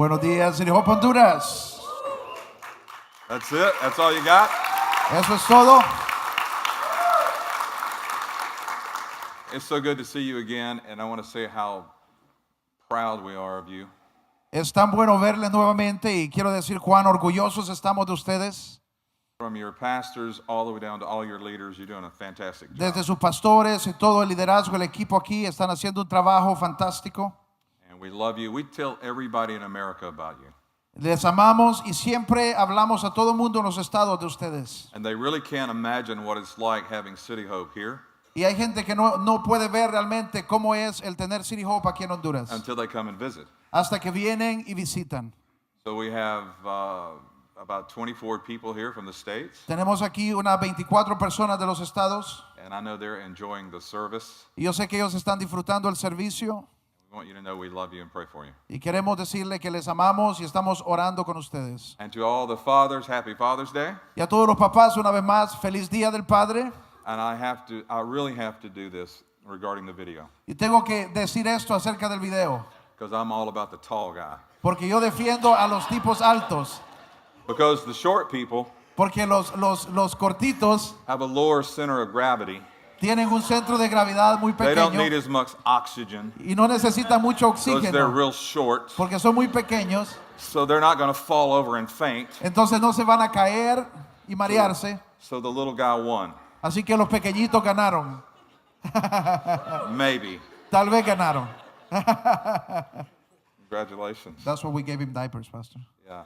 Buenos días, City Hope Honduras. That's it? That's all you got? Eso es todo. It's so good to see you again, and I want to say how proud we are of you. Es tan bueno verles nuevamente y quiero decir cuán orgullosos estamos de ustedes. From your pastors all the way down to all your leaders, you're doing a fantastic job. Desde sus pastores y todo el liderazgo, el equipo aquí están haciendo un trabajo fantástico. And we love you. We tell everybody in America about you. Les amamos y siempre hablamos a todo el mundo en los estados de ustedes. And they really can't imagine what it's like having City Hope here Y hay gente que no puede ver realmente cómo es el tener City Hope aquí en Honduras. until they come and visit. Hasta que vienen y visitan. So we have about 24 people here from the States, Tenemos aquí unas 24 personas de los estados. and I know they're enjoying the service. Y yo sé que ellos están disfrutando el servicio. We want you to know we love you and pray for you. Y queremos decirle que les amamos y estamos orando con ustedes. And to all the fathers, happy Father's Day. Y a todos los papás, una vez más, feliz Día del Padre. And I really have to do this regarding the video, Y tengo que decir esto acerca del video. because I'm all about the tall guy. Porque yo defiendo a los tipos altos. Because the short people Porque los cortitos have a lower center of gravity. tienen un centro de gravedad muy They don't need pequeño. as much oxygen Y no necesitan mucho because they're oxígeno. real short. Porque son muy pequeños. So they're not going to fall over and faint. Entonces no se van a caer y marearse. So the little guy won. Así que los pequeñitos ganaron. Maybe. Tal vez ganaron. Congratulations. That's why we gave him diapers, Pastor. Yeah.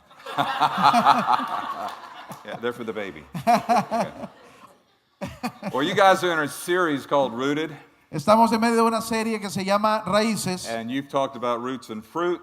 Yeah, they're for the baby. Okay. Well, you guys are in a series called Rooted, Estamos en medio de una serie que se llama Raíces. and you've talked about roots and fruit,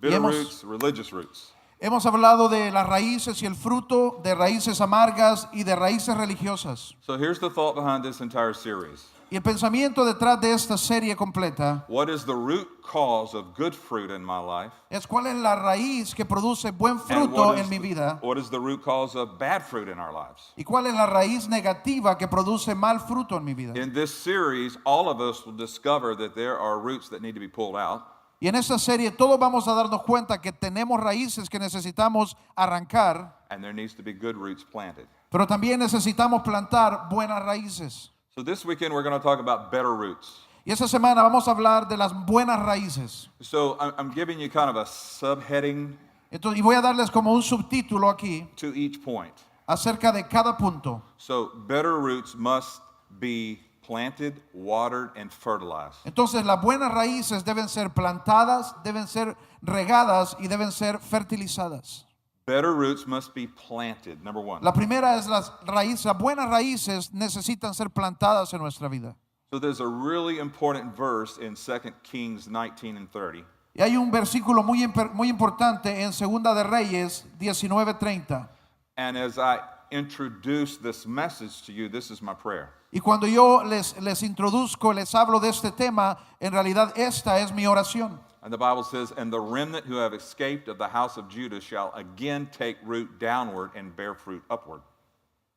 bitter hemos- roots, religious roots. Hemos hablado de las raíces y el fruto, de raíces amargas y de raíces religiosas. So here's the thought behind this entire series. Y el pensamiento detrás de esta serie completa What is the root cause of good fruit in my life? es cuál es la raíz que produce buen And fruto en mi vida what is the root cause of bad fruit in our lives? y cuál es la raíz negativa que produce mal fruto en mi vida. In this series, all of us will discover that there are roots that need to be pulled out. Y en esta serie todos vamos a darnos cuenta que tenemos raíces que necesitamos arrancar, And there needs to be good roots planted. pero también necesitamos plantar buenas raíces. So this weekend we're going to talk about better roots. Y esta semana vamos a hablar de las buenas raíces. So I'm giving you kind of a subheading Entonces, y voy a darles como un subtítulo aquí to each point. acerca de cada punto. So better roots must be planted, watered, and fertilized. Entonces, las buenas raíces deben ser plantadas, deben ser regadas y deben ser fertilizadas. Better roots must be planted, number one. La primera es las raíces. Las buenas raíces necesitan ser plantadas en nuestra vida. So there's a really important verse in 2 Kings 19 and 30. Y hay un versículo muy importante en Segunda de Reyes 19:30. And as I introduce this message to you, this is my prayer. Y cuando yo les introduzco, les hablo de este tema, en realidad esta es mi oración. And the Bible says, "And the remnant who have escaped of the house of Judah shall again take root downward and bear fruit upward."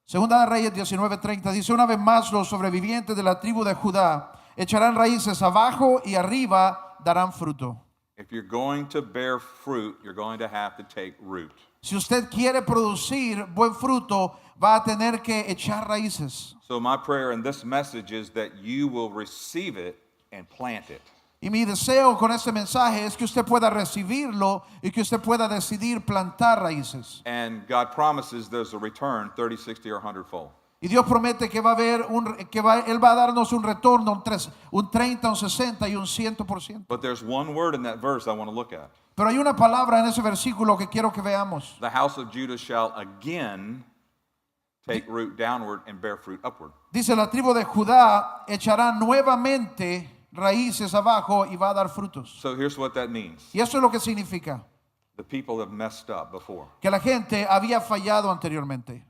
Segunda de Reyes 19:30 dice: una vez más los sobrevivientes de la tribu de Judá echarán raíces abajo y arriba darán fruto. If you're going to bear fruit, you're going to have to take root. Si usted quiere producir buen fruto, va a tener que echar raíces. So my prayer in this message is that you will receive it and plant it. Y mi deseo con este mensaje es que usted pueda recibirlo y que usted pueda decidir plantar raíces. And God promises there's a return 30, 60, or 100-fold. Y Dios promete que va a haber Él va a darnos un retorno, un 30, un 60 y un 100%. But there's one word in that verse I want to look at. Pero hay una palabra en ese versículo que quiero que veamos. The house of Judah shall again take root downward and bear fruit upward. Dice: la tribu de Judá echará nuevamente raíces abajo y va a dar frutos. So here's what that means. Y eso es lo que significa The people have messed up before. que la gente había fallado anteriormente.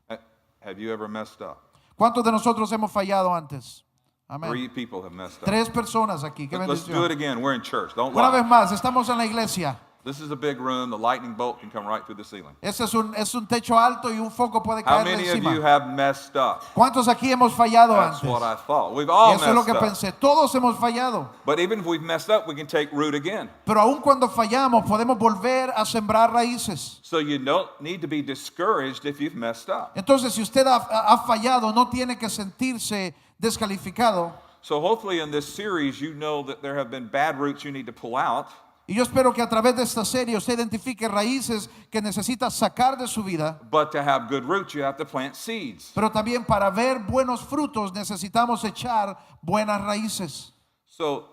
Have you ever messed up? ¿Cuántos de nosotros hemos fallado antes? Amén. 3 people have messed up. Tres personas aquí. Qué Let's do it bendición. again. We're in church. Don't Una vez lie. más, estamos en la iglesia. This is a big room. The lightning bolt can come right through the ceiling. Ese es un techo alto y un foco puede How caerle many of you encima. have messed up? ¿Cuántos aquí hemos fallado That's antes? what I thought. We've all Eso es lo messed que up. pensé. Todos hemos fallado. But even if we've messed up, we can take root again. Pero aun cuando fallamos, podemos volver a sembrar raíces. So you don't need to be discouraged if you've messed up. Entonces, si usted ha fallado, no tiene que sentirse descalificado. So hopefully in this series, you know that there have been bad roots you need to pull out. Y yo espero que a través de esta serie usted identifique raíces que necesita sacar de su vida. But to have good roots, you have to plant seeds. Pero también para ver buenos frutos necesitamos echar buenas raíces. So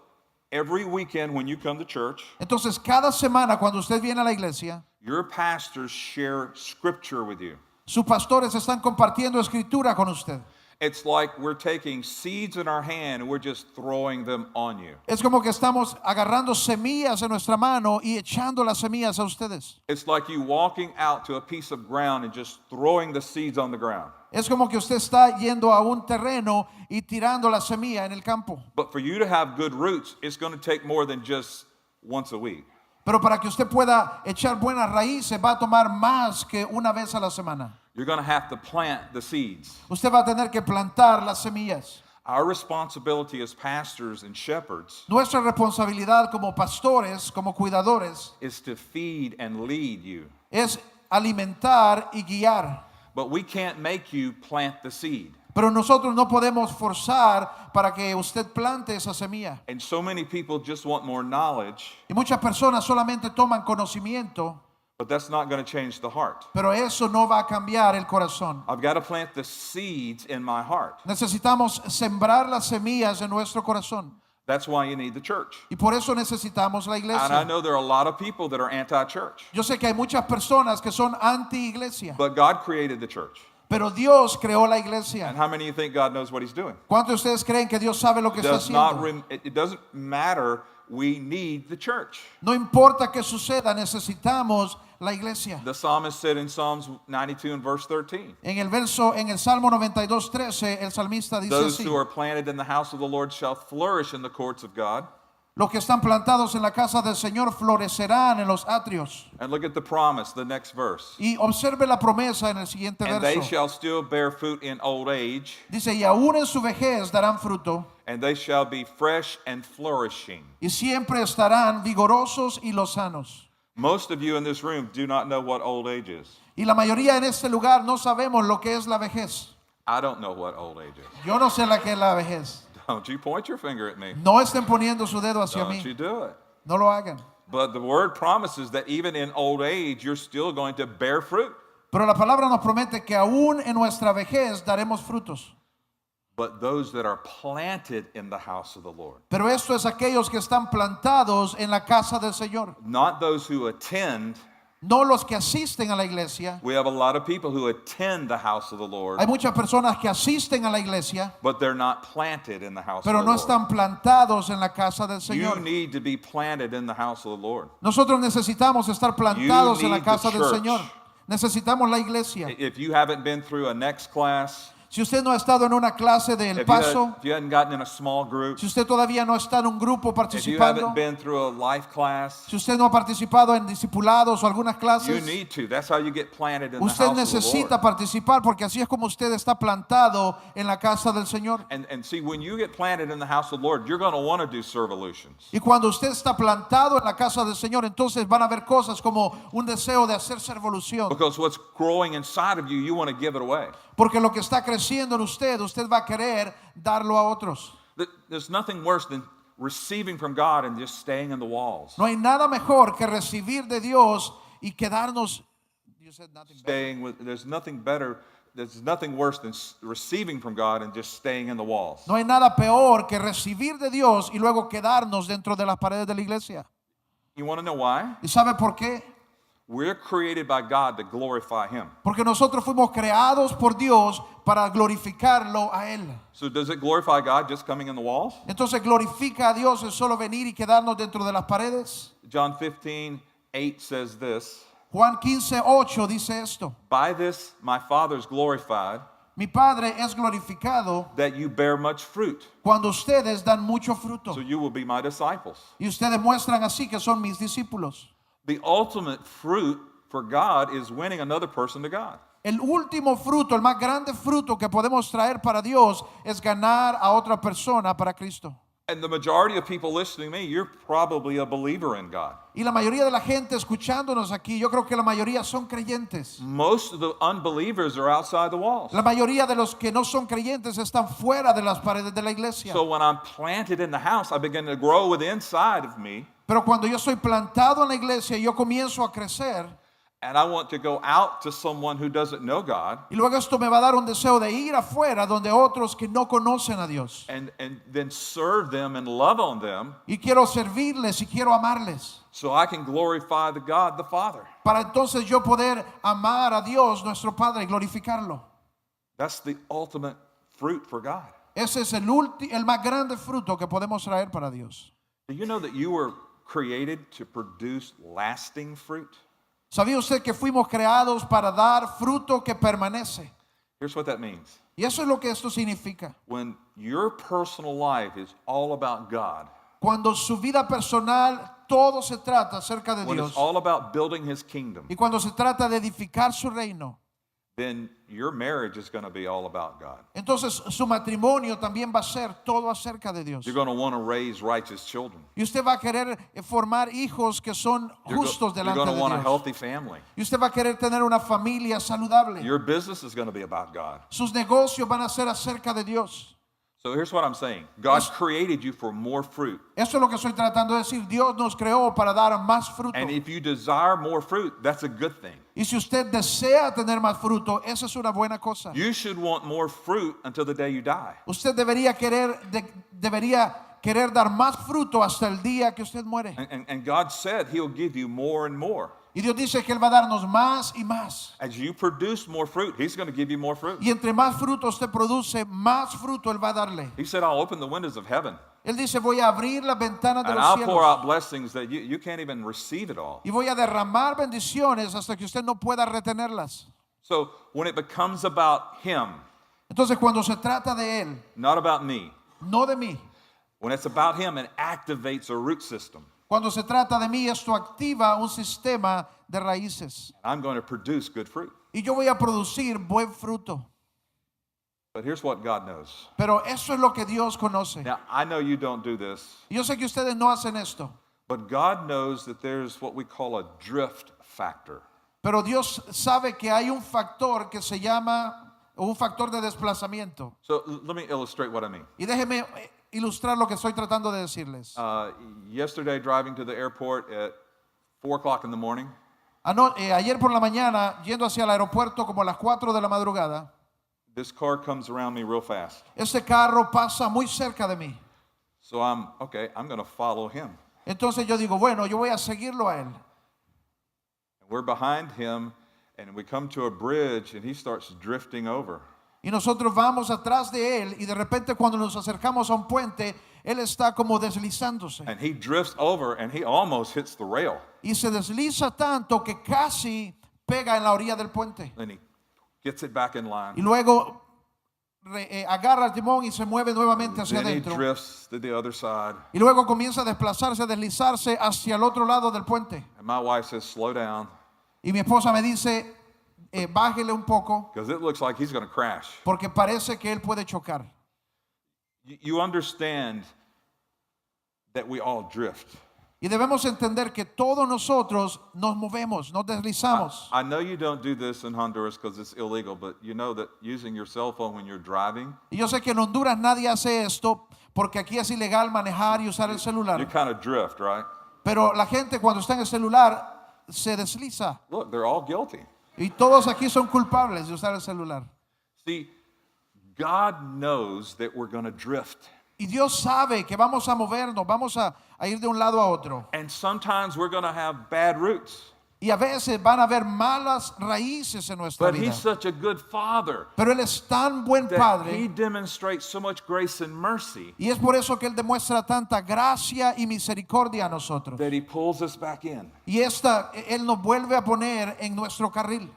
every weekend when you come to church, Entonces, cada semana cuando usted viene a la iglesia, your pastors share scripture with you. sus pastores están compartiendo escritura con usted. It's like we're taking seeds in our hand and we're just throwing them on you. Es como que estamos agarrando semillas en nuestra mano y echando las semillas a ustedes. It's like you walking out to a piece of ground and just throwing the seeds on the ground. Es como que usted está yendo a un terreno y tirando la semilla en el campo. But for you to have good roots, it's going to take more than just once a week. Pero para que usted pueda echar buenas raíces va a tomar más que una vez a la semana. You're going to have to plant the seeds. Usted va a tener que plantar las semillas. Our responsibility as pastors and shepherds Nuestra responsabilidad como pastores, como cuidadores, is to feed and lead you. es alimentar y guiar. But we can't make you plant the seed. Pero nosotros no podemos forzar para que usted plante esa semilla. And so many people just want more knowledge, Y muchas personas solamente toman conocimiento, but that's not going to change the heart. pero eso no va a cambiar el corazón. I've got to plant the seeds in my heart. Necesitamos sembrar las semillas en nuestro corazón. That's why you need the church. Y por eso necesitamos la And I iglesia. know there are a lot of people that are anti-church, Yo sé que hay muchas personas que son anti-iglesia, but God created the church. pero Dios creó la And iglesia. how many of you think God knows what he's doing? ¿Cuántos de ustedes creen que Dios sabe lo que está Does not haciendo? it doesn't matter. We need the church. No importa qué suceda, necesitamos la iglesia. The psalmist said in Psalms 92 and verse 13, En el Salmo 92:13, el salmista dice those así: who are planted in the house of the Lord shall flourish in the courts of God. Los que están plantados en la casa del Señor florecerán en los atrios. And look at the promise, the next verse. Y observe la promesa en el siguiente And they verso. shall still bear fruit in old age, Dice, y aún en su vejez darán fruto, and they shall be fresh and flourishing. y siempre estarán vigorosos y lozanos. Most of you in this room do not know what old age is. Y la mayoría en este lugar no sabemos lo que es la vejez. I don't know what old age is. Yo no sé la que es la vejez. Don't you point your finger at me. No estén poniendo su dedo hacia Don't mí. you do it. No lo hagan. But the word promises that even in old age, you're still going to bear fruit. Pero la palabra nos promete que aún en nuestra vejez daremos frutos. But those that are planted in the house of the Lord, Pero esto es aquellos que están plantados en la casa del Señor. not those who attend. No los que asisten a la iglesia. We have a lot of people who attend the house of the Lord, Hay muchas personas que asisten a la iglesia, but they're not planted in the house pero of the no Lord. están plantados en la casa del You Señor. need to be planted in the house of the Lord. Nosotros necesitamos estar plantados en la need casa the del church. Señor. Necesitamos la iglesia. If you haven't been through a next class, Si usted no ha estado en una clase de El Paso, if you hadn't gotten in a small group, si usted todavía no está en un grupo if you participando, haven't been through a life class, si usted no ha participado en discipulados o algunas you clases, need to. That's how you get planted in the usted house of the necesita Lord. participar porque así es como usted está plantado en la casa del Señor. And see, when you get planted in the house of the Lord, you're going to want to do servolutions. Y cuando usted está plantado en la casa del Señor, entonces van a haber cosas como un deseo de hacer servolución. Because what's growing inside of you, you want to give it away. Porque lo que está creciendo en usted, usted va a querer darlo a otros. There's nothing worse than receiving from God and just staying in the walls. No hay nada mejor que recibir de Dios y quedarnos. You said nothing better. Staying with, there's nothing better, there's nothing worse than receiving from God and just staying in the walls. No hay nada peor que recibir de Dios y luego quedarnos dentro de las paredes de la iglesia. You want to know why? ¿Y sabe por qué? We're created by God to glorify Him. Porque nosotros fuimos creados por Dios para glorificarlo a Él. So does it glorify God just coming in the walls? Entonces glorifica a Dios el solo venir y quedarnos dentro de las paredes. John 15:8 says this, Juan 15:8 dice esto: by this my Father is glorified, Mi Padre es glorificado that you bear much fruit, cuando ustedes dan mucho fruto. so you will be my disciples. Y ustedes muestran así que son mis discípulos. The ultimate fruit for God is winning another person to God. El último fruto, el más grande fruto que podemos traer para Dios es ganar a otra persona para Cristo. And the majority of people listening to me, you're probably a believer in God. Y la mayoría de la gente escuchándonos aquí, yo creo que la mayoría son creyentes. Most of the unbelievers are outside the walls. La mayoría de los que no son creyentes están fuera de las paredes de la iglesia. So when I'm planted in the house, I begin to grow with the inside of me, Pero cuando yo soy plantado en la iglesia, yo comienzo a crecer. and I want to go out to someone who doesn't know God, Y luego esto me va a dar un deseo de ir afuera donde otros que no conocen a Dios. and then serve them and love on them Y quiero servirles y quiero amarles. so I can glorify the God, the Father. Para entonces yo poder amar a Dios, nuestro Padre, y glorificarlo. That's the ultimate fruit for God. Ese es el más grande fruto que podemos traer para Dios. Do you know that you were created to produce lasting fruit? ¿Sabía usted que fuimos creados para dar fruto que permanece? Here's what that means. Y eso es lo que esto significa. When your personal life is all about God, Cuando su vida personal todo se trata acerca de when Dios. it's all about building His kingdom, Y cuando se trata de edificar su reino. then your marriage is going to be all about God. Entonces su matrimonio también va a ser todo acerca de Dios. You're going to want to raise righteous children. Y usted va a querer formar hijos que son justos You're delante going de to want a Dios. healthy family. Y usted va a querer tener una familia saludable. Your business is going to be about God. Sus negocios van a ser acerca de Dios. So here's what I'm saying. God created you for more fruit. Eso es lo que estoy tratando de decir. Dios nos creó para dar más fruto. And if you desire more fruit, that's a good thing. Y si usted desea tener más fruto, esa es una buena cosa. You should want more fruit until the day you die. Usted debería querer dar más fruto hasta el día que usted muere. And God said He'll give you more and more. Y Dios dice que Él va a darnos más y más. As you produce more fruit, He's going to give you more fruit. Y entre más fruto usted produce, más fruto Él va a darle. He said, I'll open the windows of heaven Él dice, voy a abrir las ventanas de and los I'll pour out cielos. blessings that you can't even receive it all. Y voy a derramar bendiciones hasta que usted no pueda retenerlas. So when it becomes about Him, Entonces cuando se trata de Él, not about me, no de mí. when it's about Him, it activates a root system. Cuando se trata de mí, esto activa un sistema de raíces. I'm going to produce good fruit. Y yo voy a producir buen fruto. But here's what God knows. Pero eso es lo que Dios conoce. Now, I know you don't do this, Y yo sé que ustedes no hacen esto. but God knows that there's what we call a drift factor. Pero Dios sabe que hay un factor que se llama un factor de desplazamiento. So let me illustrate what I mean. Y déjeme ilustrar lo que estoy tratando de decirles. Yesterday, driving to the airport at 4 o'clock in the morning, Ayer por la mañana, yendo hacia el aeropuerto como a las 4 de la madrugada, this car comes around me real fast. este carro pasa muy cerca de mí. So I'm going to follow him. Entonces yo digo, bueno, yo voy a seguirlo a él. And we're behind him, and we come to a bridge, and he starts drifting over. Y nosotros vamos atrás de él y de repente cuando nos acercamos a un puente, él está como deslizándose. And he drifts over, and he almost hits the rail. Y se desliza tanto que casi pega en la orilla del puente. Then he gets it back in line. Y luego agarra el timón y se mueve nuevamente hacia Then he adentro. drifts to the other side. Y luego comienza a desplazarse, a deslizarse hacia el otro lado del puente. And my wife says, slow down, Y mi esposa me dice, bájele un poco, because it looks like he's going to crash. porque parece que él puede chocar. You understand that we all drift. Y debemos entender que todos nosotros nos movemos, nos deslizamos. I know you don't do this in Honduras because it's illegal, but you know that using your cell phone when you're driving, Y yo sé que en Honduras nadie hace esto, porque aquí es ilegal manejar y usar el you celular. kind of drift, right? Pero la gente cuando está en el celular se desliza. Look, they're all guilty. Y todos aquí son culpables de usar el celular. See, God knows that we're going to drift. Y Dios sabe que vamos a movernos, vamos a ir de un lado a otro. And sometimes we're going to have bad roots. Y a veces van a haber malas raíces en nuestra But vida. He's such a good Father Pero Él es tan buen that He Padre. demonstrates so much grace and mercy Y es por eso que Él demuestra tanta gracia y misericordia a nosotros. that He pulls us back in. Y Él nos vuelve a poner en nuestro carril.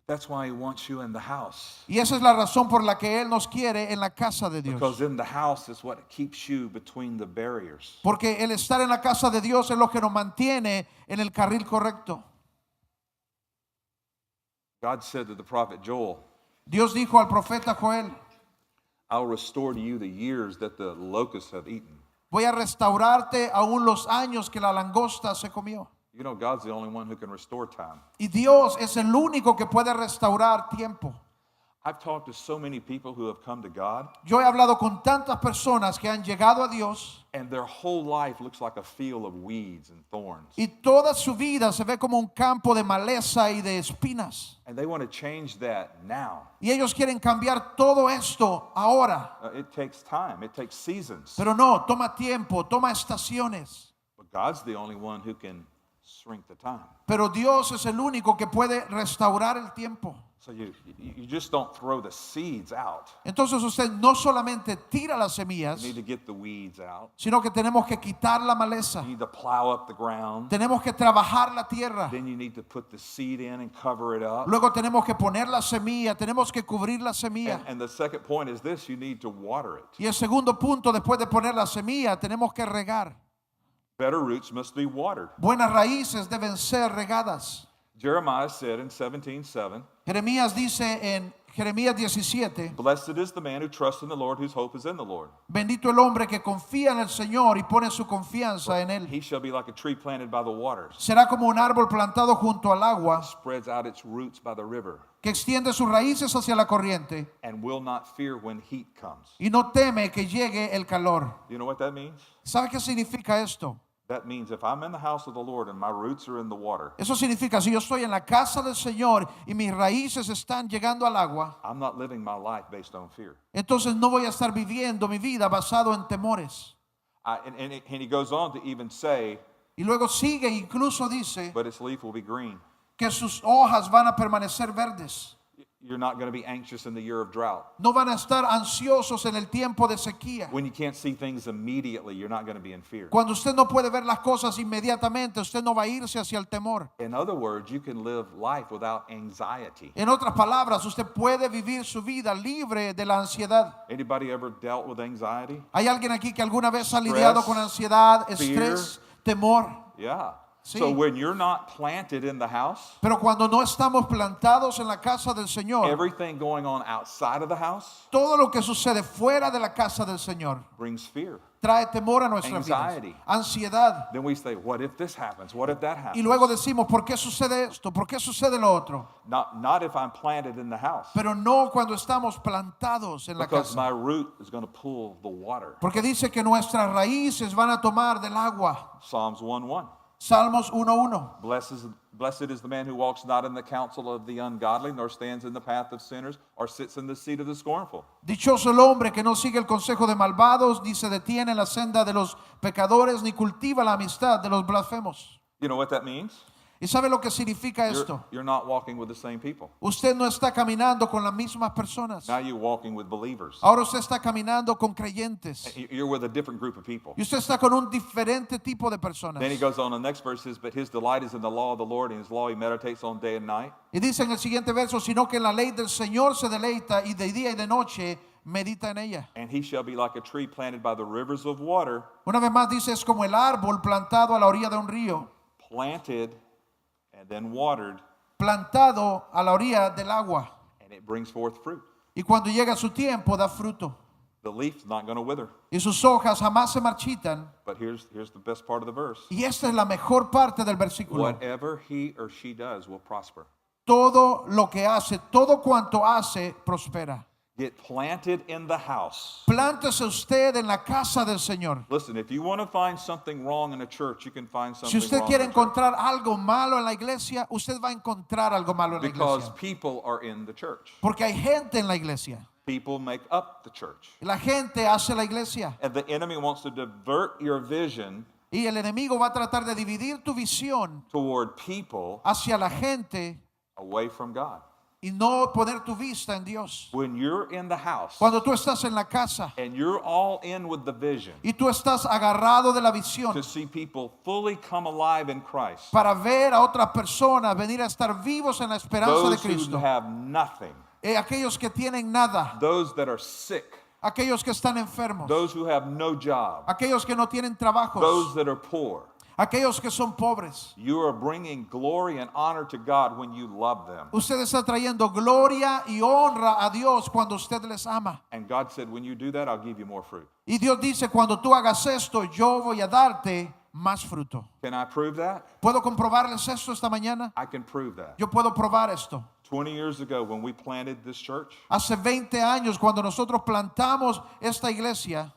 That's why he wants you in the house. Y esa es la razón por la que Él nos quiere en la casa de Dios. Because in the house is what keeps you between the barriers. Porque el estar en la casa de Dios es lo que nos mantiene en el carril correcto. God said to the prophet Joel, Dios dijo al profeta Joel, I'll restore to you the years that the locusts have eaten. voy a restaurarte aún los años que la langosta se comió. You know, God's the only one who can restore time. Y Dios es el único que puede restaurar tiempo. I've talked to so many people who have come to God, Yo he hablado con tantas personas que han llegado a Dios and their whole life looks like a field of weeds and thorns. y toda su vida se ve como un campo de maleza y de espinas. And they want to change that now. Y ellos quieren cambiar todo esto ahora. It takes time, it takes seasons. Pero no, toma tiempo, toma estaciones. But God's the only one who can shrink the time. Pero Dios es el único que puede restaurar el tiempo. So you just don't throw the seeds out. Entonces usted no solamente tira las You semillas, need to get the weeds out. sino que tenemos que quitar la maleza. You need to plow up the ground. Tenemos que trabajar la tierra. Then you need to put the seed in and cover it up. Luego tenemos que poner la semilla, tenemos que cubrir la semilla. And the second point is this, you need to water it. Y el segundo punto, después de poner la semilla, tenemos que regar. Better roots must be watered. Buenas raíces deben ser regadas. Jeremiah said in 17:7, Jeremías dice en Jeremías 17, Blessed is the man who trusts in the Lord, whose hope is in the Lord. bendito el hombre que confía en el Señor y pone su confianza en Él. He shall be like a tree planted by the waters, Será como un árbol plantado junto al agua, spreads out its roots by the river, que extiende sus raíces hacia la corriente and will not fear when heat comes. y no teme que llegue el calor. You know what that means? ¿Sabe qué significa esto? That means if I'm in the house of the Lord and my roots are in the water, Eso significa, si yo estoy en la casa del Señor y mis raíces están llegando al agua, I'm not living my life based on fear. entonces no voy a estar viviendo mi vida basado en temores. And he goes on to even say, Y luego sigue, incluso dice but its leaf will be green. que sus hojas van a permanecer verdes. You're not going to be anxious in the year of drought. No van a estar ansiosos en el tiempo de sequía. When you can't see things immediately, you're not going to be in fear. Cuando usted no puede ver las cosas inmediatamente, usted no va a irse hacia el temor. In other words, you can live life without anxiety. En otras palabras, usted puede vivir su vida libre de la ansiedad. Anybody ever dealt with anxiety? ¿Hay alguien aquí que alguna vez ha lidiado con ansiedad, fear. estrés, temor? Yeah. Sí. So when you're not planted in the house, Pero cuando no estamos plantados en la casa del Señor, everything going on outside of the house todo lo que sucede fuera de la casa del Señor brings fear. trae temor a nuestras vidas, Anxiety. ansiedad. Then we say, what if this happens? What if that Y happens? luego decimos, ¿por qué sucede esto? ¿Por qué sucede lo otro? Not if I'm planted in the house. Pero no cuando estamos plantados en la Because casa. my root is going to pull the water. Porque dice que nuestras raíces van a tomar del agua. Psalms 1:1. Salmos 1:1. Blessed is the man who walks not in the counsel of the ungodly, nor stands in the path of sinners, or sits in the seat of the scornful. Dichoso el hombre que no sigue el consejo de malvados, ni se detiene en la senda de los pecadores, ni cultiva la amistad de los blasfemos. You know what that means? ¿Y sabe lo que significa esto? You're not walking with the same people. Usted no está caminando con las mismas personas. Now you're walking with believers. Ahora usted está caminando con creyentes. You're with a different group of people. Y usted está con un diferente tipo de personas. Then he goes on, the next verse says, but his delight is in the law of the Lord, and his law he meditates on day and night. Y dice en el siguiente verso, sino que en la ley del Señor se deleita y de día y de noche medita en ella. And he shall be like a tree planted by the rivers of water, Una vez más dice, es como el árbol plantado a la orilla de un río, planted and then watered, plantado a la orilla del agua. and it brings forth fruit. Y cuando llega su tiempo da fruto. The leaf's not going to wither. Y sus hojas jamás se marchitan. But here's the best part of the verse. Y esta es la mejor parte del versículo. Whatever he or she does will prosper. Todo lo que hace, todo cuanto hace, prospera. Get planted in the house. Plántese usted en la casa del Señor. Listen, if you want to find something wrong in a church, you can find Si something usted wrong quiere in a church. encontrar algo malo en la iglesia, usted va a encontrar algo malo en la Because iglesia. people are in the church. Porque hay gente en la iglesia. People make up the church. La gente hace la iglesia. And the enemy wants to divert your vision Y el enemigo va a tratar de dividir tu visión toward people hacia la gente away from God. y no poner tu vista en Dios. When you're in the house Cuando tú estás en la casa and you're all in with the vision y tú estás agarrado de la visión to see people fully come alive in Christ, para ver a otras personas venir a estar vivos en la esperanza de those who Cristo, have nothing, aquellos que tienen nada, those that are sick, aquellos que están enfermos, those who have no job, aquellos que no tienen those trabajos, that are poor, aquellos que son pobres. you are bringing glory and honor to God when you love them. Usted está trayendo gloria y honra a Dios cuando usted les ama. And God said, when you do that, I'll give you more fruit. Y Dios dice, cuando tú hagas esto, yo voy a darte más fruto. Can I prove that? ¿Puedo comprobarles esto esta mañana? I can prove that. Yo puedo probar esto. 20 years ago, when we planted this church, Hace 20 años, cuando nosotros plantamos esta iglesia,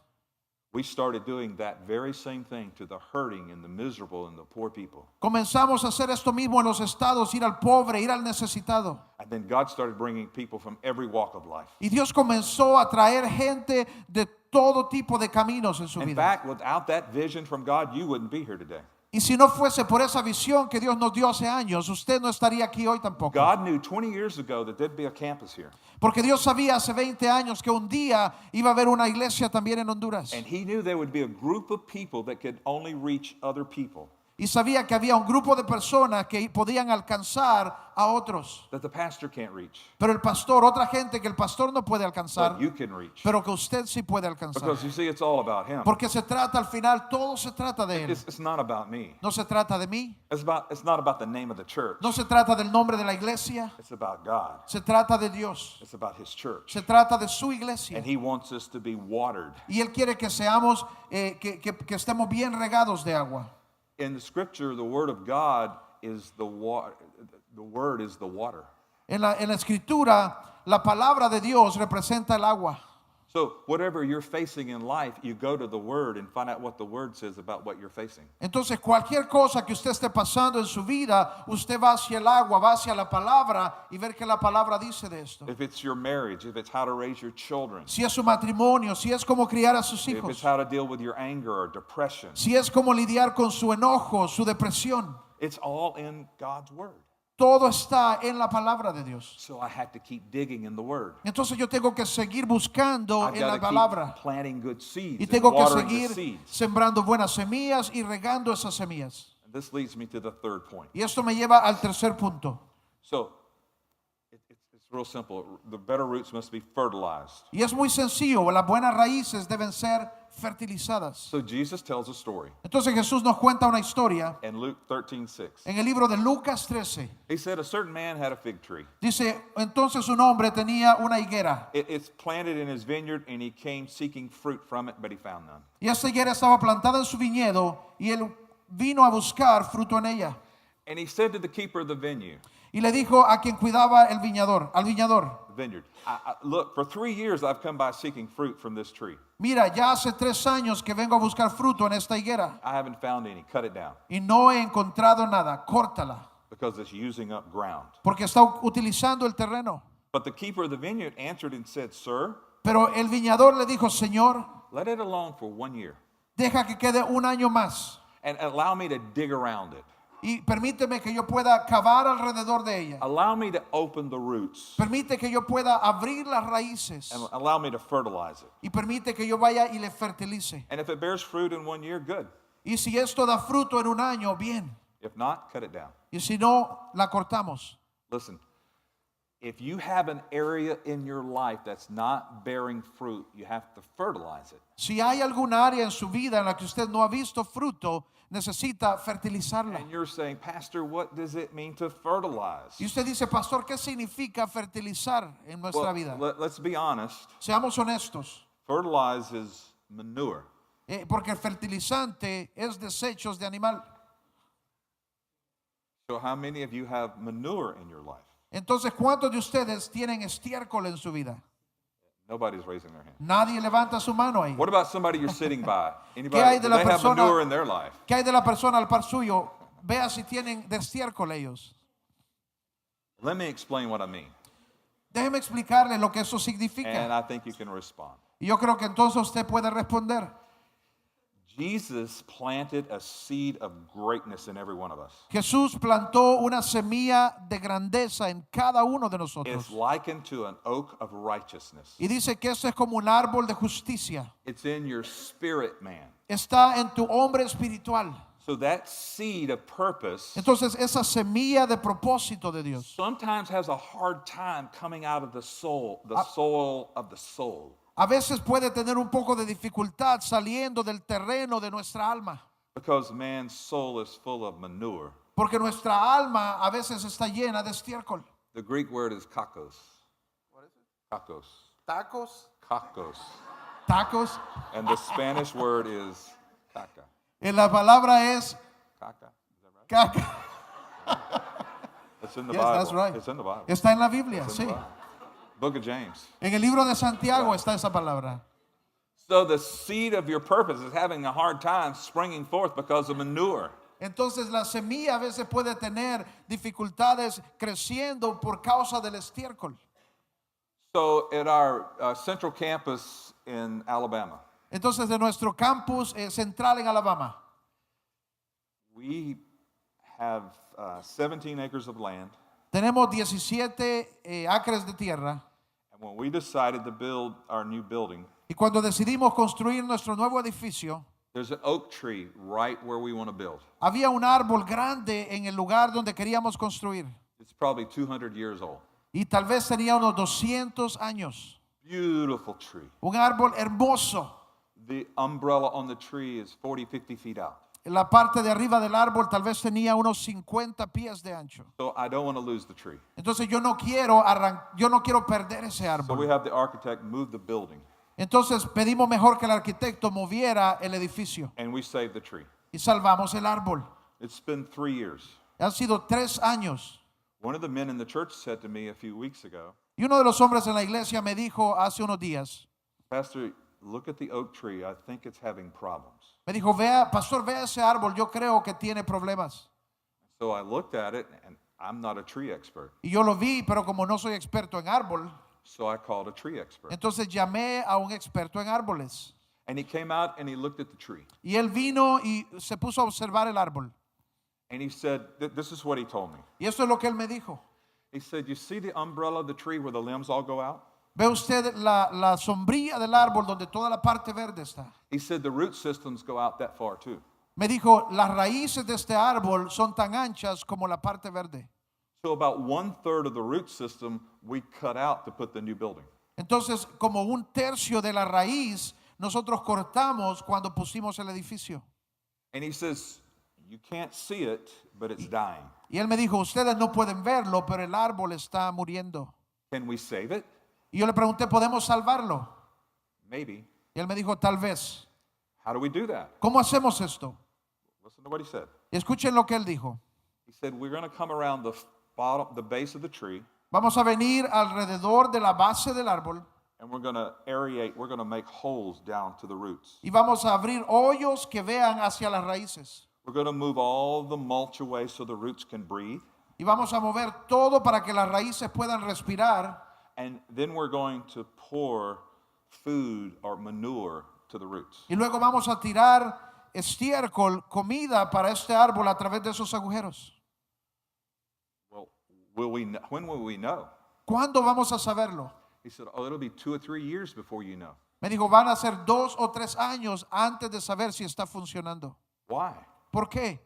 we started doing that very same thing to the hurting and the miserable and the poor people. comenzamos a hacer esto mismo en los estados, ir al pobre, ir al necesitado. And then God started bringing people from every walk of life. Y Dios comenzó a traer gente de todo tipo de caminos en su In vida. fact, without that vision from God, you wouldn't be here today. Y si no fuese por esa visión que Dios nos dio hace años, usted no estaría aquí hoy tampoco. God knew 20 years ago that there'd be a campus here. Porque Dios sabía hace 20 años que un día iba a haber una iglesia también en Honduras. And He knew there would be a group of people that could only reach other people, Y sabía que había un grupo de personas que podían alcanzar a otros. that the pastor can't reach, Pero el pastor, otra gente que el pastor no puede alcanzar, but you can reach. pero que usted sí puede alcanzar. Because you see, it's all about Him. Porque se trata al final, todo se trata de Él. It's not about me. No se trata de mí, It's not about the name of the church. no se trata del nombre de la iglesia, It's about God. se trata de Dios, It's about His church. se trata de su iglesia. And He wants us to be watered. Y Él quiere que seamos, que estemos bien regados de agua. In the scripture, the word of God is the water. The word is the water. En la escritura, la palabra de Dios representa el agua. So whatever you're facing in life, you go to the word and find out what the word says about what you're facing. Entonces, cualquier cosa que usted esté pasando en su vida, usted va hacia el agua, va hacia la palabra y ver qué la palabra dice de esto. If it's your marriage, if it's how to raise your children, Si es su matrimonio, si es como criar a sus if it's hijos, how to deal with your anger or depression, si es como lidiar con su enojo, su depresión, it's all in God's word. todo está en la palabra de Dios. So I had to keep digging in the word. Entonces yo tengo que seguir buscando I've en got la to palabra keep planting good seeds y and tengo que watering the seguir seeds. sembrando buenas semillas y regando esas semillas. And this leads me to the third point. Y esto me lleva al tercer punto. So it's real simple. The better roots must be fertilized. Y es muy sencillo, las buenas raíces deben ser fertilizadas. So Jesus tells a story Entonces Jesús nos cuenta una historia in Luke 13:6. en el libro de Lucas 13. He said a certain man had a fig tree. Dice, entonces un hombre tenía una higuera. It's planted in his vineyard, and he came seeking fruit from it, but he found none. Y esta higuera estaba plantada en su viñedo y él vino a buscar fruto en ella. And he said to the keeper of the vineyard, Y le dijo a quien cuidaba el viñador, al viñador, look, for 3 years I've come by seeking fruit from this tree. mira, ya hace 3 años que vengo a buscar fruto en esta higuera I haven't found any. Cut it down y no he encontrado nada, córtala, because it's using up ground. porque está utilizando el terreno. But the keeper of the vineyard answered and said, Sir, Pero el viñador le dijo, Señor, let it alone for 1 year deja que quede un año más and allow me to dig around it. y permíteme que yo pueda cavar alrededor de ella. Allow me to open the roots Permite que yo pueda abrir las raíces and allow me to fertilize it. y permite que yo vaya y le fertilice. And if it bears fruit in 1 year, good. Y si esto da fruto en un año, bien. If not, cut it down. Y si no, la cortamos. Listen, if you have an area in your life that's not bearing fruit, you have to fertilize it. Si hay alguna área en su vida en la que usted no ha visto fruto, necesita fertilizarla. And you're saying, Pastor, what does it mean to fertilize? Y usted dice, pastor, ¿qué significa fertilizar en nuestra vida? Let's be honest. Seamos honestos, Fertilize is manure. porque el fertilizante es desechos de animal. So how many of you have manure in your life? Entonces, ¿cuántos de ustedes tienen estiércol en su vida? Nobody's raising their hand. Nadie levanta su mano ahí. What about somebody you're sitting by? Anybody? hay de Do la they have persona- manure in their life? ¿Qué hay de la persona al par suyo? Vea si tienen de estiércol ellos. Let me explain what I mean. Déjeme explicarle lo que eso And significa. I think you can respond. Y yo creo que entonces usted puede responder. Jesus planted a seed of greatness in every one of us. Jesús plantó una semilla de grandeza en cada uno de nosotros. It's likened to an oak of righteousness. Y dice que eso es como un árbol de justicia. It's in your spirit, man. Está en tu hombre espiritual. So that seed of purpose Entonces esa semilla de propósito de Dios sometimes has a hard time coming out of the soul of the soul. a veces puede tener un poco de dificultad saliendo del terreno de nuestra alma. Because man's soul is full of manure. Porque nuestra alma a veces está llena de estiércol. The Greek word is kakos. What is it? Kakos. Tacos. Kakos. Tacos. And the Spanish word is caca. Y la palabra es Caca. Is that right? caca. It's in the Yes, Bible. that's right. It's in the Bible. Está en la Biblia, It's in sí. the Bible. Book of James. En el libro de Santiago está esa palabra. So the seed of your purpose is having a hard time springing forth because of manure. Entonces la semilla a veces puede tener dificultades creciendo por causa del estiércol. So at our central campus in Alabama, Entonces de nuestro campus central en Alabama, we have 17 acres of land. tenemos 17 acres de tierra. And when we decided to build our new building, Y cuando decidimos construir nuestro nuevo edificio, there's an oak tree right where we want to build. había un árbol grande en el lugar donde queríamos construir. It's probably 200 years old. Y tal vez tenía unos 200 años. Beautiful tree. Un árbol hermoso. The umbrella on the tree is 40, 50 feet out. La parte de arriba del árbol tal vez tenía unos 50 pies de ancho. So I don't want to lose the tree. Entonces yo no quiero perder ese So we árbol. have the architect move the building, Entonces pedimos mejor que el arquitecto moviera el edificio and we save the tree. y salvamos el árbol. It's been 3 years. Han sido 3 años. One of the men in the church said to me a few weeks ago, Y uno de los hombres en la iglesia me dijo hace unos días, Pastor, look at the oak tree. I think it's having problems. me dijo, pastor, vea ese árbol, yo creo que tiene problemas. So I looked at it, and I'm not a tree expert. Y yo lo vi, pero como no soy experto en árbol, So I called a tree expert. entonces llamé a un experto en árboles. And he came out and he looked at the tree. Y él vino y se puso a observar el árbol. And he said, this is what he told me. Y esto es lo que él me dijo. He said, you see the umbrella of the tree where the limbs all go out? ¿Ve usted la sombrilla del árbol donde toda la parte verde está? He said, the root systems go out that far too. Me dijo, las raíces de este árbol son tan anchas como la parte verde. So about 1/3 of the root system we cut out to put the new building. Entonces, como un tercio de la raíz, nosotros cortamos cuando pusimos el edificio. And he says, you can't see it, but it's dying. Y él me dijo, ustedes no pueden verlo, pero el árbol está muriendo. Can we save it? Y yo le pregunté, ¿podemos salvarlo? Maybe. Y él me dijo, tal vez. How do we do that? ¿Cómo hacemos esto? Listen to what he said. Y escuchen lo que él dijo. He said, we're going to come around the bottom, the base of the tree, Vamos a venir alrededor de la base del árbol and we're going to aerate, we're going to make holes down to the roots. y vamos a abrir hoyos que vean hacia las raíces. We're going to move all the mulch away so the roots can breathe. Y vamos a mover todo para que las raíces puedan respirar. And then we're going to pour food or manure to the roots. Y luego vamos a tirar estiércol, comida para este árbol a través de esos agujeros. Well, when will we know? ¿Cuándo vamos a saberlo? He said, oh, it'll be 2 or 3 years before you know. Me dijo, van a ser 2 o 3 años antes de saber si está funcionando. Why? ¿Por qué?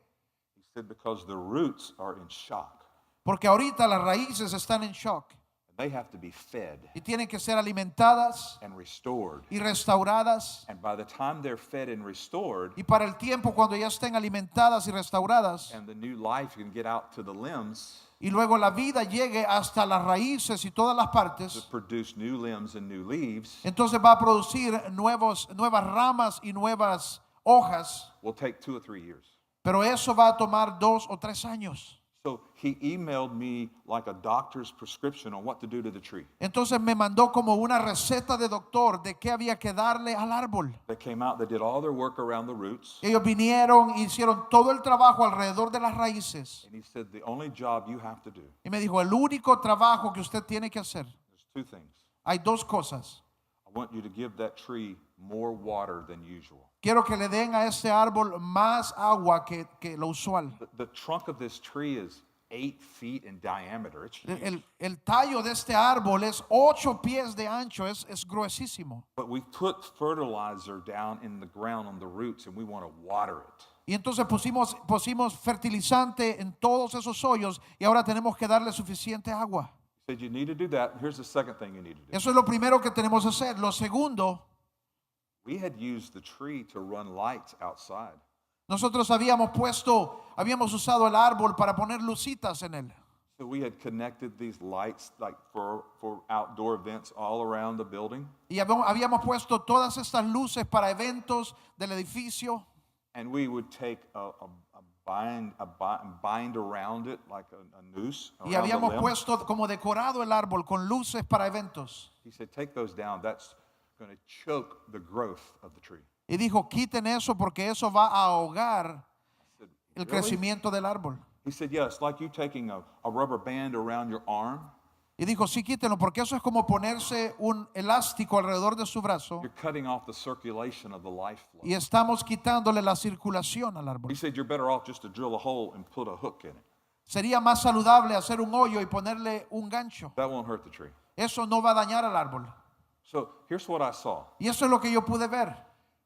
He said, because the roots are in shock. Porque ahorita las raíces están en shock They have to be fed y tienen que ser alimentadas and restored. y restauradas. And by the time they're fed and restored, Y para el tiempo cuando ya estén alimentadas y restauradas and the new life can get out to the limbs y luego la vida llegue hasta las raíces y todas las to partes, produce new limbs and new leaves, entonces va a producir nuevas ramas y nuevas hojas, will take 2 or 3 years. pero eso va a tomar 2 o 3 años. So he emailed me like a doctor's prescription on what to do to the tree. Entonces me mandó como una receta de doctor de qué había que darle al árbol. They came out, they did all their work around the roots. Ellos vinieron e hicieron todo el trabajo alrededor de las raíces. And he said, the only job you have to do, Y me dijo, el único trabajo que usted tiene que hacer, there's 2 things. hay 2 cosas. I want you to give that tree more water than usual. Quiero que le den a este árbol más agua que lo usual. The trunk of this tree is 8 feet in diameter. It's huge. El tallo de este árbol es 8 pies de ancho, es gruesísimo. But we put fertilizer down in the ground on the roots and we want to water it. Y entonces pusimos fertilizante en todos esos hoyos y ahora tenemos que darle suficiente agua. He said you need to do that. Here's the second thing you need to do. Eso es lo primero que tenemos que hacer. Lo segundo, We had used the tree to run lights outside. nosotros habíamos usado el árbol para poner lucitas en él. So we had connected these lights like for outdoor events all around the building. Y habíamos puesto todas estas luces para eventos del edificio. And we would take a bind around it like a noose Y around the habíamos limb. puesto como decorado el árbol con luces para eventos. He said, take those down. That's going to choke the growth of the tree. Y dijo, quiten eso porque eso va a ahogar I said, el "Really?" crecimiento del árbol. He said, yes, like you taking a rubber band around your arm. Y dijo, sí, quítenlo porque eso es como ponerse un elástico alrededor de su brazo You're cutting off the circulation of the life flow. y estamos quitándole la circulación al He árbol. said, you're better off just to drill a hole and put a hook in it. Sería más saludable hacer un hoyo y ponerle un gancho. That won't hurt the tree. Eso no va a dañar al árbol. So here's what I saw. Y eso es lo que yo pude ver.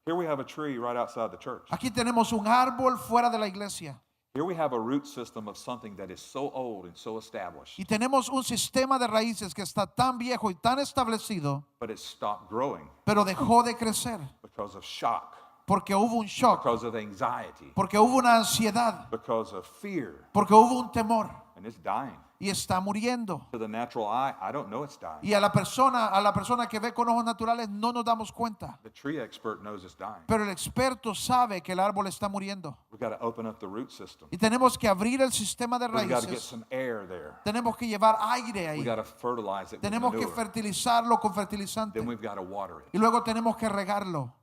Here we have a tree right outside the church. Aquí tenemos un árbol fuera de la iglesia. Here we have a root system of something that is so old and so established, Y tenemos un sistema de raíces que está tan viejo y tan establecido, but it stopped growing pero dejó de crecer because of shock, porque hubo un shock, because of anxiety, porque hubo una ansiedad, because of fear, porque hubo un temor and it's dying. y está muriendo. To the natural eye, I don't know it's dying. Y a la persona que ve con ojos naturales no nos damos cuenta. The tree expert knows it's dying. Pero el experto sabe que el árbol está muriendo. We've got to open up the root system. Y tenemos que abrir el sistema de We've got to get raíces. some air there. Tenemos que llevar aire We've ahí. got to fertilize it with Tenemos que manure. fertilizarlo con fertilizante. Then we've got to water it. Y luego tenemos que regarlo.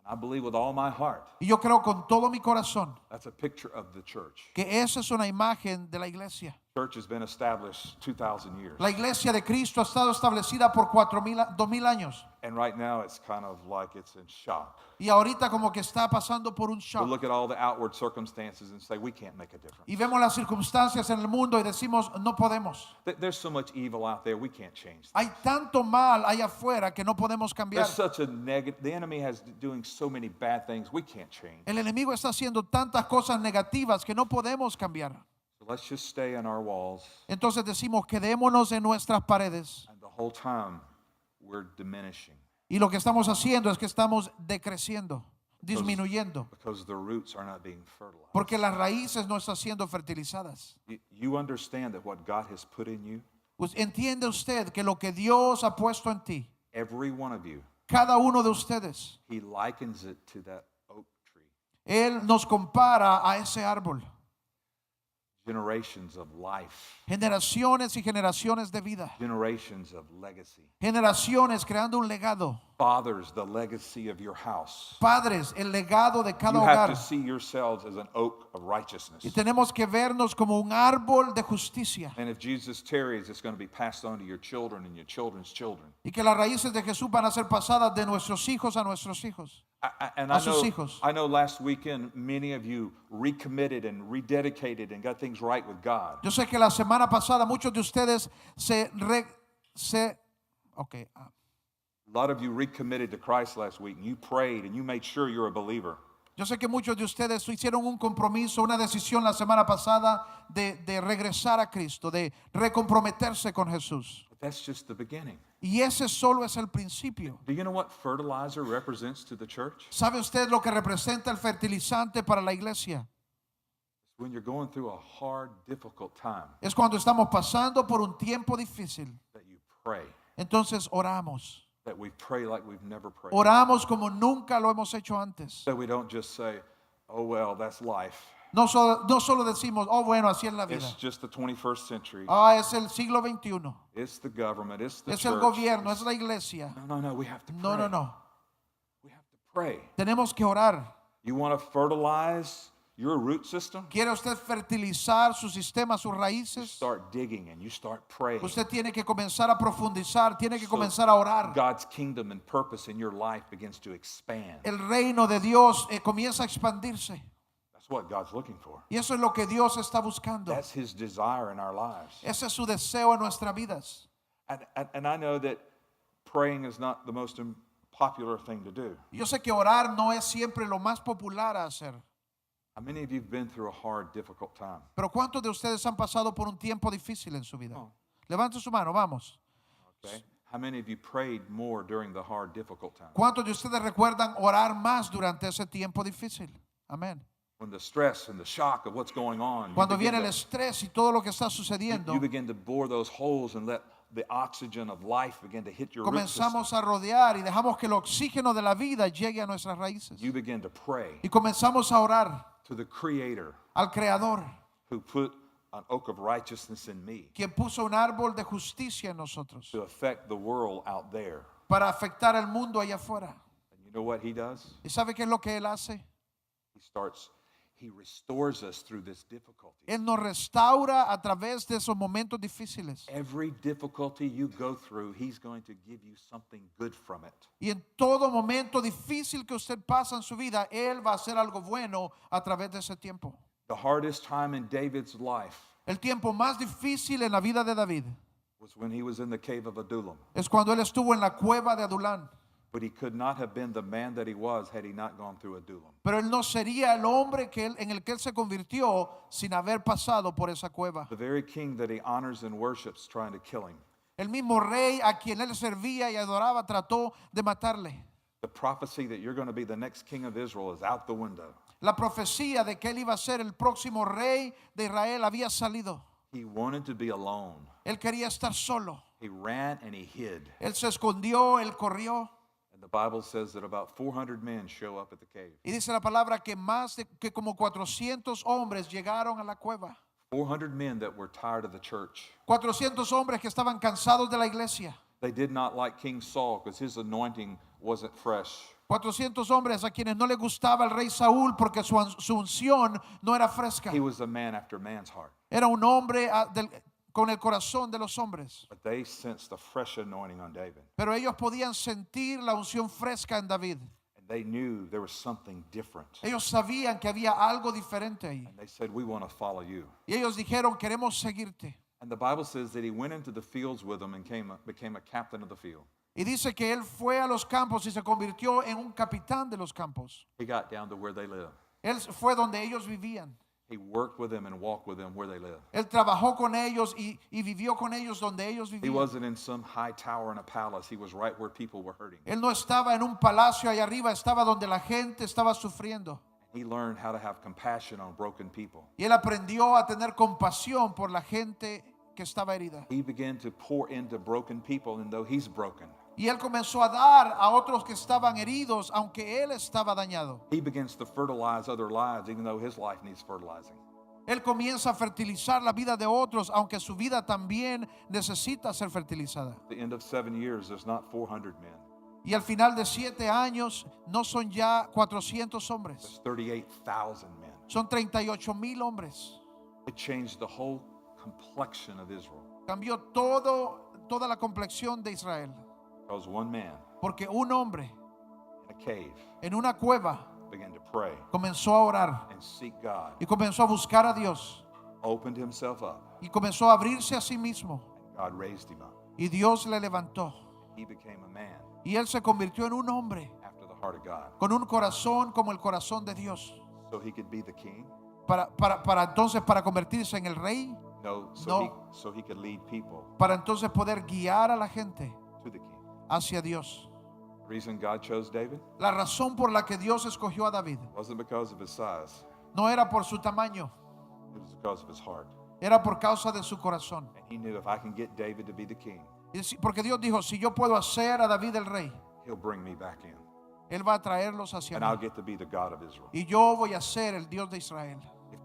And I believe with all my heart, Y yo creo con todo mi corazón that's a picture of the church. que esa es una imagen de la iglesia. Church has been established 2,000 years. La iglesia de Cristo ha estado establecida por 2000 años. And right now it's kind of like it's in shock. Y ahorita como que está pasando por un We shock. look at all the outward circumstances and say, we can't make a difference. Y vemos las circunstancias en el mundo y decimos, no podemos. There's so much evil out there, we can't change that. Hay tanto mal allá afuera que no podemos cambiar. There's such a negative, the enemy has doing so many bad things, we can't change. El enemigo está haciendo tantas cosas negativas que no podemos cambiar. So let's just stay in our walls. Entonces decimos, quedémonos en nuestras paredes. And the whole time we're diminishing Y lo que estamos haciendo es que estamos decreciendo, disminuyendo. because the roots are not being fertilized. Porque las raíces no están siendo fertilizadas. You understand that what God has put in you, Pues entiende usted que lo que Dios ha puesto en ti, every one of you, cada uno de ustedes, He likens it to that oak tree. Él nos compara a ese árbol. Generations of life, Generaciones y generaciones de vida. generations of legacy. Generaciones creando un legado. Fathers, the legacy of your house. Padres, el legado de cada You have to hogar. see yourselves as an oak of righteousness. Y tenemos que vernos como un árbol de justicia. And if Jesus tarries, it's going to be passed on to your children and your children's children. Y que las raíces de Jesús van a ser pasadas de nuestros hijos a nuestros hijos. And A sus hijos. I know last weekend many of you recommitted and rededicated and got things right with God. Yo sé que la semana pasada muchos de ustedes A lot of you recommitted to Christ last week and you prayed and you made sure you're a believer. Yo sé que muchos de ustedes hicieron un compromiso, una decisión la semana pasada de regresar a Cristo, de recomprometerse con Jesús. But that's just the beginning. Y ese solo es el principio. Do you know what fertilizer represents to the church? ¿Sabe usted lo que representa el fertilizante para la iglesia? When you're going through a hard, difficult time, Es cuando estamos pasando por un tiempo difícil. that you pray, Entonces oramos. that we pray like we've never prayed. Oramos como nunca lo hemos hecho antes. That we don't just say, oh, well, that's life. No solo decimos, oh bueno, así es la vida. It's just the 21st century. Ah, es el siglo XXI. It's the government. It's the Es church. el gobierno, es la iglesia. No. We have to pray. No. We have to pray. Tenemos que orar. You want to fertilize your root system, ¿Quiere usted fertilizar su sistema, sus you raíces? start digging and you start praying. Usted tiene que comenzar a profundizar, tiene que So comenzar a orar. God's kingdom and purpose in your life begins to expand. El reino de Dios comienza a expandirse. That's what God's looking for. Y eso es lo que Dios está buscando. That's his desire in our lives. Ese es su deseo en nuestras vidas. And I know that praying is not the most popular thing to do. Yo sé que orar no es siempre lo más popular a hacer. How many of you have been through a hard, difficult time? Pero ¿cuántos de ustedes han pasado por un tiempo difícil en su vida? Oh. Levante su mano, vamos. Okay. How many of you prayed more during the hard, difficult time? ¿Cuántos de ustedes recuerdan orar más durante ese tiempo difícil? Amén. When the stress and the shock of what's going on, Cuando viene el estrés y todo lo que está sucediendo, you begin to bore those holes and let the oxygen of life begin to hit your root system. comenzamos a rodear y dejamos que el oxígeno de la vida llegue a nuestras raíces. You begin to pray Y comenzamos a orar to the Creator al Creador, who put an oak of righteousness in me quien puso un árbol de justicia en nosotros to affect the world out there. para afectar al mundo allá afuera. And you know what he does? ¿Y sabe qué es lo que Él hace? He restores us through this difficulty. Él nos restaura a través de esos momentos difíciles. Every difficulty you go through, he's going to give you something good from it. Y en todo momento difícil que usted pasa en su vida, Él va a hacer algo bueno a través de ese tiempo. The hardest time in David's life El tiempo más difícil en la vida de David was when he was in the cave of Adullam. es cuando él estuvo en la cueva de Adulán. But he could not have been the man that he was had he not gone through Adullam. Pero él no sería el hombre en el que él se convirtió sin haber pasado por esa cueva. The very king that he honors and worships trying to kill him. El mismo rey a quien él servía y adoraba trató de matarle. The prophecy that you're going to be the next king of Israel is out the window. La profecía de que él iba a ser el próximo rey de Israel había salido. He wanted to be alone. Él quería estar solo. He ran and he hid. Él se escondió, él corrió. And the Bible says that about 400 men show up at the cave. Y dice la palabra que como 400 hombres llegaron a la cueva. 400 men that were tired of the church. 400 hombres que estaban cansados de la iglesia. They did not like King Saul because his anointing wasn't fresh. 400 hombres a quienes no les gustaba el rey Saúl porque su unción no era fresca. He was a man after man's heart. Era un hombre con el corazón de los hombres. But they sensed a fresh anointing on David. Pero ellos podían sentir la unción fresca en David. And they knew there was something different. Ellos sabían que había algo diferente ahí. And they said, we want to follow you. Y ellos dijeron, queremos seguirte. And the Bible says that he went into the fields with them and became a captain of the field. Y dice que él fue a los campos y se convirtió en un capitán de los campos. He got down to where they live. Él fue donde ellos vivían. He worked with them and walked with them where they live. Él trabajó con ellos y vivió con ellos donde ellos He vivían. wasn't in some high tower in a palace. He was right where people were hurting. Él no estaba en un palacio allá arriba, estaba donde la gente estaba sufriendo. He learned how to have compassion on broken people. Y él aprendió a tener compasión por la gente que estaba herida. He began to pour into broken people, and though he's broken, Y él comenzó a dar a otros que estaban heridos, aunque él estaba dañado. he begins to fertilize other lives, even though his life needs fertilizing. Él comienza a fertilizar la vida de otros, aunque su vida también necesita ser fertilizada. At the end of 7 years, there's not 400 men. Y al final de 7 años no son ya 400 hombres, There's 38,000 men. son 38,000 hombres. It changed the whole complexion of Israel. Cambió toda la complexión de Israel, Because one man porque un hombre in a cave en una cueva began to pray comenzó a orar and seek God, y comenzó a buscar a Dios opened himself up, y comenzó a abrirse a sí mismo, and God raised him up. y Dios le levantó He became a man y él se convirtió en un hombre after the heart of God. con un corazón como el corazón de Dios, So he could be the king? para entonces para convertirse en el rey, No, so, No. so he could lead people para entonces poder guiar a la gente to the king. hacia Dios. The reason God chose David La razón por la que Dios escogió a David wasn't because of his size, no era por su tamaño, it was because of his heart. era por causa de su corazón. And he knew if I can get David to be the king, Porque Dios dijo, si yo puedo hacer a David el rey, he'll bring me back in. él va a traerlos hacia And I'll mí. get to be the God of Israel. Y yo voy a ser el Dios de Israel. If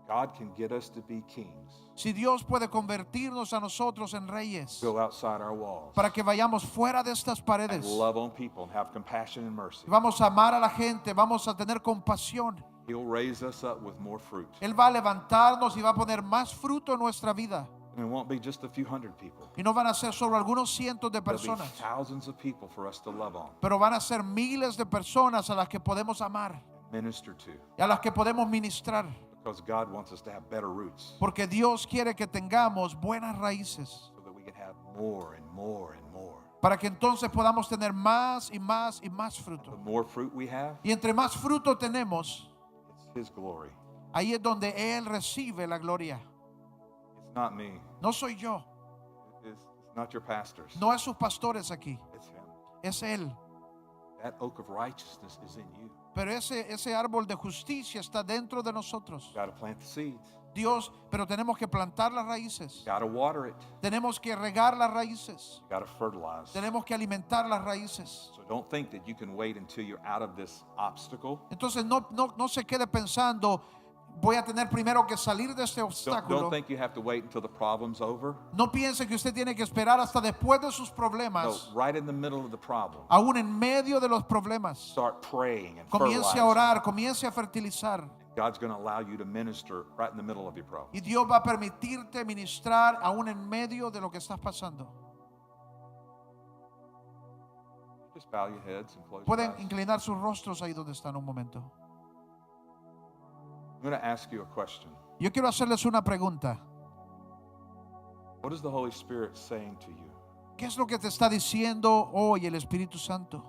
God can get us to be kings, Si Dios puede convertirnos a nosotros en reyes, go outside our walls para que vayamos fuera de estas and paredes, love on people and have compassion and mercy, vamos a amar a la gente, vamos a tener compasión. He'll raise us up with more fruit. Él va a levantarnos y va a poner más fruto en nuestra vida. And it won't be just a few hundred people. Y no van a ser solo algunos cientos de There'll be personas, thousands of people for us to love on, pero van a ser miles de personas a las que podemos amar minister to, y a las que podemos ministrar. because God wants us to have better roots Porque Dios quiere que tengamos buenas raíces so that we can have more and more and more. para que entonces podamos tener más y más y más The fruto. more fruit we have, Y entre más fruto tenemos, it's His glory. ahí es donde Él recibe la gloria. It's not me. No soy yo, It's not your pastors. no es sus pastores aquí, It's Him. es Él. That oak of righteousness is in you. Pero ese árbol de justicia está dentro de nosotros. You got to plant the seeds. Dios, pero tenemos que plantar las raíces. You got to water it. Tenemos que regar las raíces. You got to fertilize. Tenemos que alimentar las raíces. So don't think that you can wait until you're out of this obstacle. Entonces no se quede pensando, voy a tener primero que salir de este Don't obstáculo. think you have to wait until the problem's over. No piense que usted tiene que esperar hasta después de sus No, problemas. right in the middle of the problem. Aún en medio de los problemas. Start praying and Comience a fertilizing. orar, comience a fertilizar. God's going to allow you to minister right in the middle of your problem. Y Dios va a permitirte ministrar aún en medio de lo que estás pasando. Just bow your heads and close your Pueden eyes. inclinar sus rostros ahí donde están un momento. I'm going to ask you a question. Yo quiero hacerles una pregunta. What is the Holy Spirit saying to you? ¿Qué es lo que te está diciendo hoy el Espíritu Santo?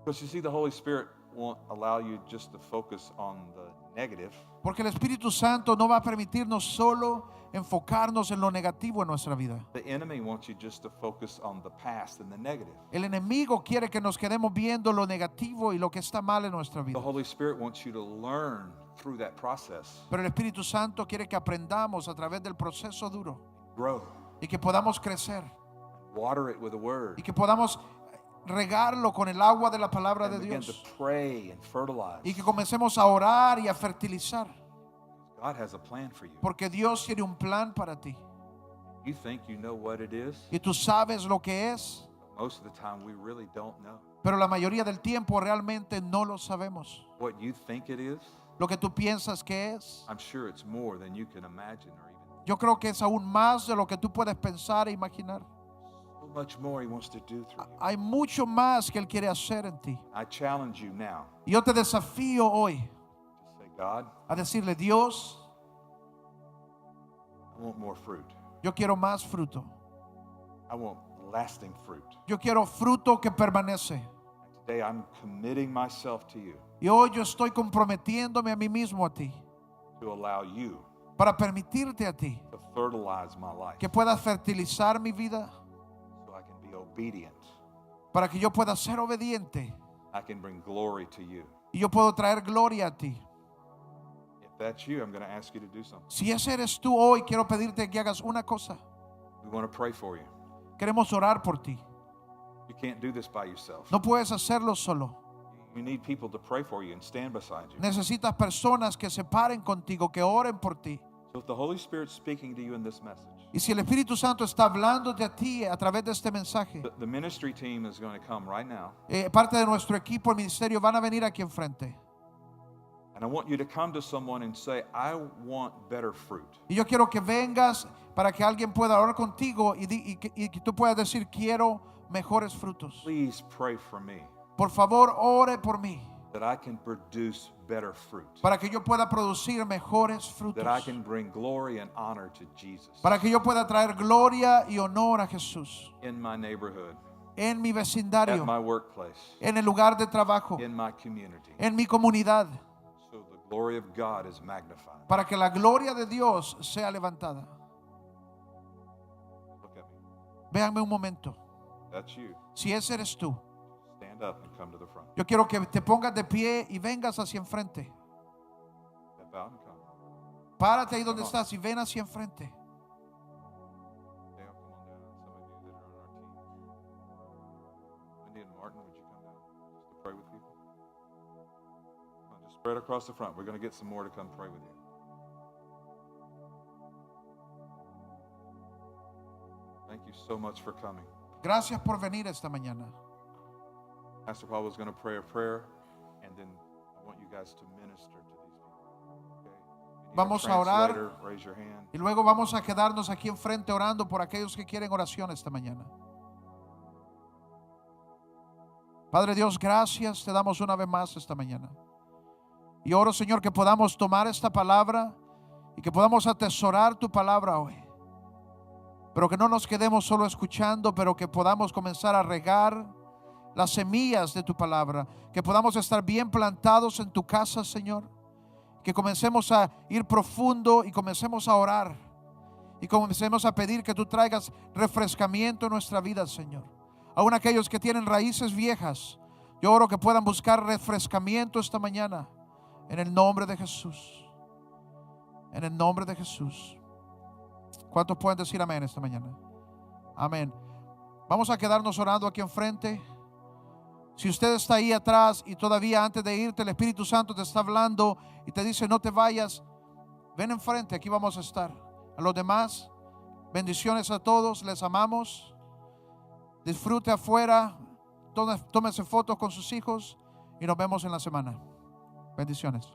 Because you see, the Holy Spirit won't allow you just to focus on the negative. Porque el Espíritu Santo no va a permitirnos solo enfocarnos en lo negativo en nuestra vida. The enemy wants you just to focus on the past and the negative. El enemigo quiere que nos quedemos viendo lo negativo y lo que está mal en nuestra The vida. Holy Spirit wants you to learn through that process, Pero el Espíritu Santo quiere que aprendamos a través del proceso duro grow, y que podamos crecer water it with the word, y que podamos regarlo con el agua de la palabra and de begin to Dios pray and fertilize. y que comencemos a orar y a fertilizar. God has a plan for you. Porque Dios tiene un plan para ti You think you know what it is, y tú sabes lo que es, but most of the time we really don't know. pero la mayoría del tiempo realmente no lo sabemos. What you think it is, Lo que tú piensas que es, I'm sure it's more than you can imagine or even yo creo que es aún más de lo que tú puedes pensar e imaginar. so much more He wants to do through you. Hay mucho más que Él quiere hacer en ti. I challenge you now Y yo te desafío hoy to say, God, a decirle, Dios, I want more fruit. yo quiero más fruto. I want lasting fruit. Yo quiero fruto que permanece. And today I'm committing myself to you Y hoy yo estoy comprometiéndome a mí mismo a ti to allow you para permitirte a ti to fertilize my life que puedas fertilizar mi vida, so I can be obedient. para que yo pueda ser obediente I can bring glory to you. y yo puedo traer gloria a ti. If that's you, I'm going to ask you to do something. Si ese eres tú hoy, quiero pedirte que hagas una cosa. We want to pray for you. Queremos orar por ti. You can't do this by yourself. No puedes hacerlo solo. You need people to pray for you and stand beside you. Necesitas personas que se paren contigo, que oren por ti. So if the Holy Spirit's speaking to you in this message, Y si el Espíritu Santo está hablándote a ti a través de este mensaje, the ministry team is going to come right now, parte de nuestro equipo, el ministerio, van a venir aquí enfrente. and I want you to come to someone and say, I want better fruit. Y yo quiero que vengas para que alguien pueda orar contigo y que tú puedas decir, quiero mejores frutos. Please pray for me Por favor, ore por mí, that I can produce better fruit, para que yo pueda producir mejores frutos, that I can bring glory and honor to Jesus para que yo pueda traer gloria y honor a Jesús in my neighborhood, en mi at vecindario, my workplace, en el lugar de trabajo, in my community, en mi comunidad, so the glory of God is magnified. para que la gloria de Dios sea levantada. Look at me. Véanme un momento. That's you. Si ese eres tú, Stand up and come to the front. yo quiero que te pongas de pie y vengas hacia enfrente. Step out and come. Párate ahí donde estás y ven hacia enfrente. Dale, come on down. Some of you that are on our team. Wendy and Martin, would you come down just to pray with people? Come on, just spread across the front. We're going to get some more to come pray with you. Thank you so much for coming. Gracias por venir esta mañana. Pastor Paul was going to pray a prayer, and and then I want you guys to minister to these people. Okay? If you need Vamos a orar. translator, raise your hand. Y luego vamos a quedarnos aquí enfrente orando por aquellos que quieren oración esta mañana. Padre Dios, gracias te damos una vez más esta mañana. Y oro, Señor, que podamos tomar esta palabra y que podamos atesorar tu palabra hoy. Pero que no nos quedemos solo escuchando, pero que podamos comenzar a regar las semillas de tu palabra. Que podamos estar bien plantados en tu casa, Señor. Que comencemos a ir profundo y comencemos a orar. Y comencemos a pedir que tú traigas refrescamiento en nuestra vida, Señor. Aún aquellos que tienen raíces viejas, yo oro que puedan buscar refrescamiento esta mañana. En el nombre de Jesús. En el nombre de Jesús. ¿Cuántos pueden decir amén esta mañana? Amén. Vamos a quedarnos orando aquí enfrente. Si usted está ahí atrás y todavía antes de irte el Espíritu Santo te está hablando y te dice no te vayas, ven enfrente, aquí vamos a estar. A los demás, bendiciones a todos, les amamos. Disfrute afuera, tómese fotos con sus hijos y nos vemos en la semana. Bendiciones.